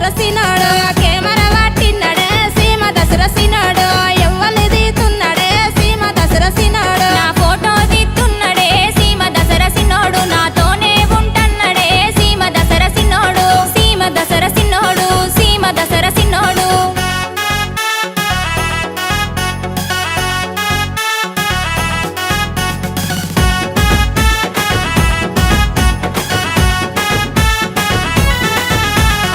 దసరసినాడు camera పట్టిన్నాడే సీమ దసరసినాడు ఎవ్వని తీస్తున్నాడే సీమ దసరసినాడు నా ఫోటో తీస్తున్నాడే సీమ దసరసినోడు నాతోనే ఉంటన్నడే సీమ దసరసినోడు సీమ దసరసినోడు సీమ దసరసినోడు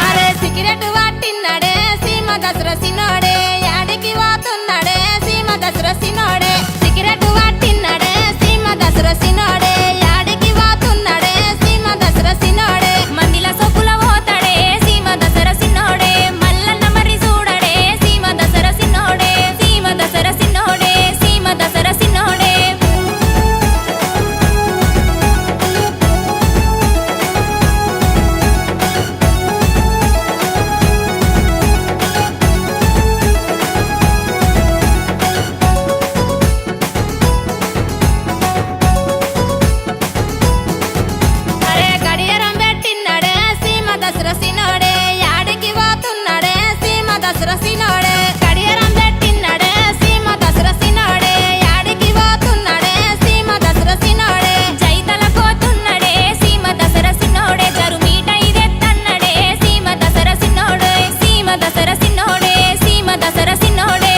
అరే సిగరెట్ పట్టిన్నాడే సీమ దసరసినాడే యాడికి పోతున్నాడే సీమ దసరసినాడే సిగరెట్ పట్టిన్నాడే సీమ దసరసినాడే యాడికి పోతున్నాడే సీమ దసరసినాడే మందిల సొక్కుల పోతాడే సీమ దసరసినోడే మల్లన్న మరి చూడడే సీమ దసరసినోడే సీమ దసరసినోడే సీమ దసరసినోడే అరే గడియారం పెట్టిన్నాడే సీమ దసరసినాడే యాడికి పోతున్నాడే సీమ దసరసినాడే గడియారం పెట్టిన్నాడే సీమ దసరసినాడే యాడికి పోతున్నాడే సీమ దసరసినాడే జైతల కోతున్నడే సీమ దసరసినోడే జరుమీట ఇదెత్తన్నడే సీమ దసరసినోడే సీమ దసరసినోడే సీమ దసరసినోడే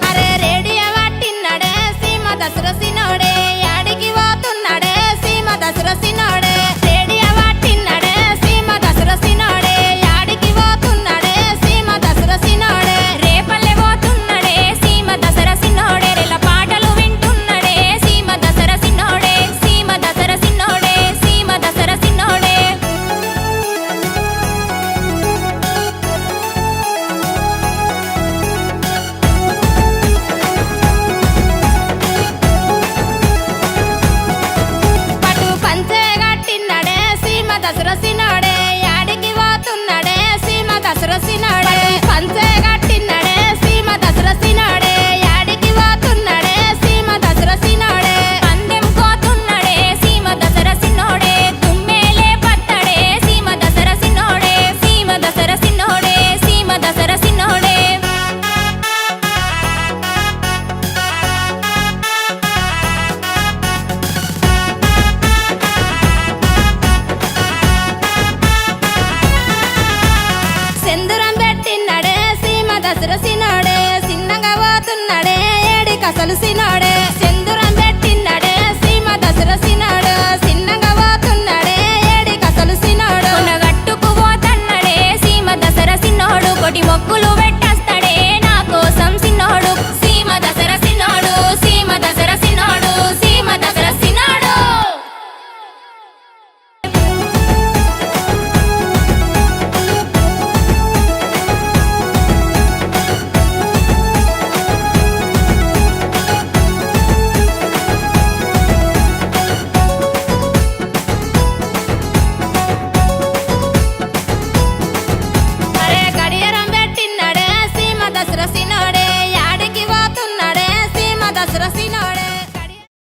అరే రేడియో పట్టిన్నాడే సీమ దసరసినాడే యాడికి పోతున్నాడే సీమ దసరసినాడే రేడియో పట్టిన్నాడే సీమ దసరసినాడే యాడికి పోతున్నాడే సీమ దసరసినాడే రేపల్లె పోతున్నడే సీమ దసరసినోడే రెల పాటలు వింటున్నడే సీమ దసరసినోడే సీమ దసరసినోడే సీమ దసరసినోడే పట్టు పంచే కట్టిన్నాడే సీమ దసరసినాడే యాడికి పోతున్నాడే సీమ దసరసినాడే పంచే కట్టిన్నాడే సీమ దసరసినాడే యాడికి పోతున్నాడే సీమ దసరసినాడే పందెం కోతున్నడే సీమ దసరసినోడే తుమ్మేలే పట్టడే సీమ దసరసినోడే సీమ దసరసినోడే సీమ దసరసినోడే సెందురం పెట్టిన్నాడే సీమ దసరసినాడే చిన్నగా పోతున్నాడే ఏడి కసలు సినాడే